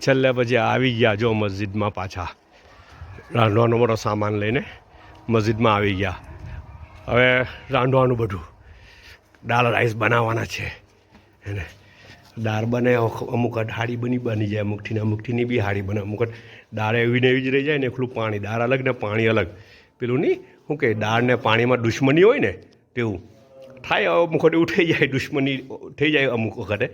છેલ્લે પછી આવી ગયા જો મસ્જિદમાં પાછા રાંધવાનો મોટો સામાન લઈને મસ્જિદમાં આવી ગયા. હવે રાંધવાનું બધું દાળ રાઈસ બનાવવાના છે એને દાળ બને અમુક હાડી બની જાય અમુકથી બી હાડી બને અમુક દાળ એવી ને એવી જ રહી જાય ને એકલું પાણી દાળ અલગ ને પાણી અલગ પેલું નહીં શું કે દાળ ને પાણીમાં દુશ્મની હોય ને તેવું થાય. અમુક વખતે એવું થઈ જાય દુશ્મની થઈ જાય અમુક વખતે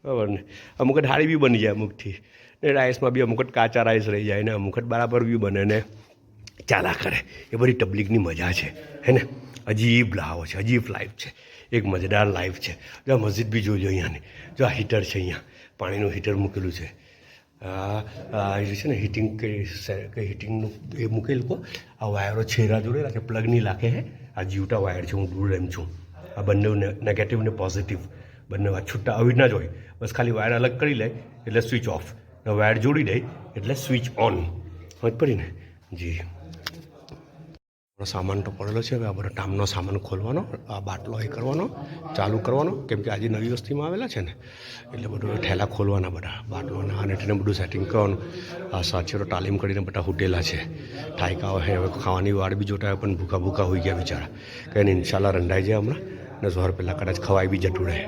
બરાબર ને અમુક વખત હાડી બી બની જાય અમુકથી ને રાઈસમાં બી અમુક વખત કાચા રાઈસ રહી જાય ને અમુક વખત બરાબર બી બને ને ચાલા કરે. એ બધી તબલીગની મજા છે હે ને. અજીબ લાવો છે અજીબ લાઈફ છે એક મજેદાર લાઈફ છે. જો આ મસ્જિદ બી જોજો અહીંયાની જો આ હીટર છે અહીંયા પાણીનું હીટર મૂકેલું છે. છે ને હીટિંગ હીટિંગનું એ મૂકેલું લોકો આ વાયરો છેરા જોડે રાખે પ્લગ નહીં લાગે હે. આ જીવટા વાયર છે હું દૂર એમ છું. આ બંને નેગેટિવ ને પોઝિટિવ બંને વાત છૂટા આવી ના જ હોય બસ ખાલી વાયર અલગ કરી લે એટલે સ્વિચ ઓફ વાયર જોડી દે એટલે સ્વિચ ઓન સમજ પડી ને જી. સામાન તો પડેલો છે હવે આ બધો ટામનો સામાન ખોલવાનો આ બાટલો એ કરવાનો ચાલુ કરવાનો કેમ કે આજે નવી વસ્તીમાં આવેલા છે ને એટલે બધું ઠેલા ખોલવાના બધા બાટલોના અને એને બધું સેટિંગ કરવાનું. આ સાચેરો તાલીમ કરીને બધા હુટેલા છે ઠાયકા હે હવે ખાવાની વાળ બી જોતા હોય પણ ભૂખા હોઈ ગયા બિચારા કંઈ નહીં ઇન્શાલ્લાહ રંધાઈ જાય હમણાં ને જોહર પહેલાં કદાચ ખવાઈ બી જતું રહે.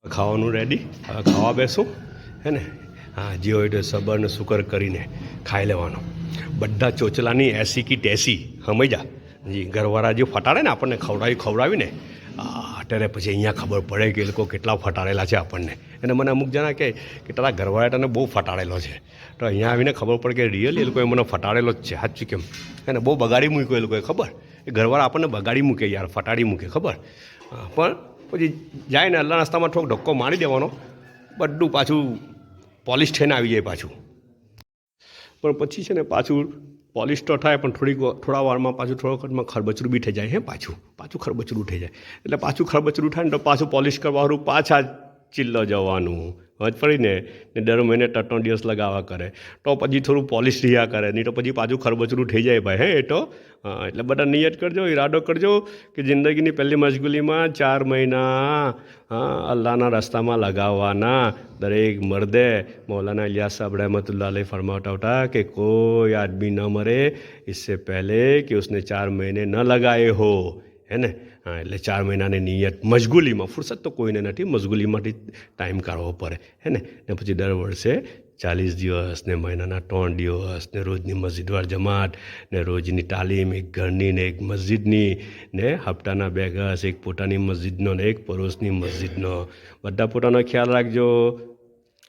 ખાવાનું રેડી હવે ખાવા બેસું હે ને. હા જે હોય તો સબર ને સુકર કરીને ખાઈ લેવાનો. બધા ચોચલાની એસી કી ટેસી સમજ્યા જી. ઘરવાળા જે ફટાડે ને આપણને ખવડાવીને અત્યારે પછી અહીંયા ખબર પડે કે એ લોકો કેટલા ફટાડેલા છે આપણને. અને મને અમુક જણા કહે કે તારા ઘરવાળા તને બહુ ફટાડેલો છે તો અહીંયા આવીને ખબર પડે કે રિયલી એ લોકોએ મને ફટાડેલો જ છે સાચું કેમ એને બહુ બગાડી મૂક્યો એ લોકોએ ખબર. એ ઘરવાળા આપણને બગાડી મૂકે યાર ફટાડી મૂકે ખબર. પણ પછી જાય ને અલ્લાહ રસ્તામાં થોડોક ધક્કો મારી દેવાનો બધું પાછું પોલિશ થઈને આવી જાય પાછું. પણ પછી છે ને પાછું પોલિશ તો થાય પણ થોડા વારમાં પાછું થોડોક ખરબચરું બી થઈ જાય હે પાછું ખરબચરું થઈ જાય એટલે પાછું ખરબચરું થાય ને તો પાછું પોલિશ કરવાનું પાછા ચિલ્લો જવાનું હજ પડીને ને દર મહિને 3 દિવસ લગાવવા કરે તો પછી થોડું પોલિશ રહ્યા કરે નહીં તો પછી પાછું ખરબચરું થઈ જાય ભાઈ હે. એ તો એટલે બધા નિયત કરજો ઈરાદો કરજો કે જિંદગીની પહેલી મશગુલીમાં 4 મહિના અલ્લાહના રસ્તામાં લગાવવાના. દરેક મર્દે મૌલાના ઇલિયાસ સાहब रहमतुल्लाह अलैह फरमाता था कि कोई आदमी न मरे इससे पहले कि उसने 4 महीने न लगाए हो है ने. હા એટલે 4 મહિનાની નિયત મશગુલીમાં ફુરસત તો કોઈને નથી મશગુલીમાંથી ટાઈમ કાઢવો પડે હે ને પછી દર વર્ષે 40 દિવસ ને મહિનાના 3 દિવસ ને રોજની મસ્જિદવાર જમાત ને રોજની તાલીમ એક ઘરની ને એક મસ્જિદની ને હપ્તાના 2 ગસ એક પોતાની મસ્જિદનો ને એક પડોશની મસ્જિદનો. બધા પોતાનો ખ્યાલ રાખજો.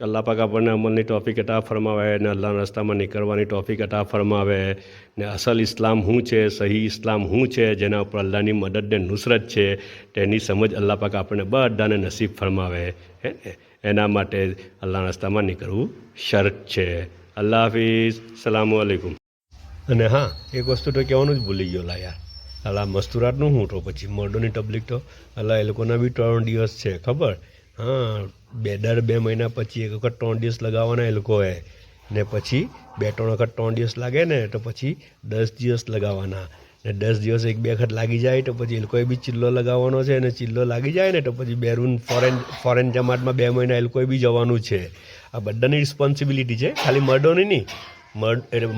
અલ્લાહ પાક આપણને અમલની તોફીક અતા ફરમાવે ને અલ્લાહના રસ્તામાં નીકળવાની તોફીક અતા ફરમાવે ને અસલ ઇસ્લામ શું છે સહી ઇસ્લામ શું છે જેના ઉપર અલ્લાહની મદદ ને નુસરત છે તેની સમજ અલ્લાહ પાક આપણને બધાને નસીબ ફરમાવે હે ને. એના માટે અલ્લાહના રસ્તામાં નીકળવું શરત છે. અલ્લાહ હાફિઝ. સલામુ અલૈકુમ. અને હા એક વસ્તુ તો કહેવાનું જ ભૂલી ગયો લા યાર અલ્લાહ મસ્તુરાતનું હું તો પછી મર્દોની તબલીગ તો અલ્લાહ એ લોકોના બી 3 દિવસ છે ખબર. હા 2 મહિના પછી એક વખત 3 દિવસ લગાવવાના એ લોકોએ ને પછી 2-3 વખત 3 દિવસ લાગે ને તો પછી 10 દિવસ લગાવવાના ને 10 દિવસ 1-2 વખત લાગી જાય તો પછી એ લોકોએ બી ચિલ્લો લગાવવાનો છે અને ચિલ્લો લાગી જાય ને તો પછી બેરૂન ફોરેન જમાતમાં 2 મહિના એ લોકોએ બી જવાનું છે. આ બધાની રિસ્પોન્સિબિલિટી છે ખાલી મર્દોની નહીં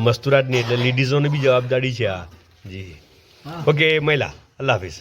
મસ્તુરાતની એટલે લેડીઝોની બી જવાબદારી છે આ જી. ઓકે મહિલા અલ્લાહ હાફિઝ.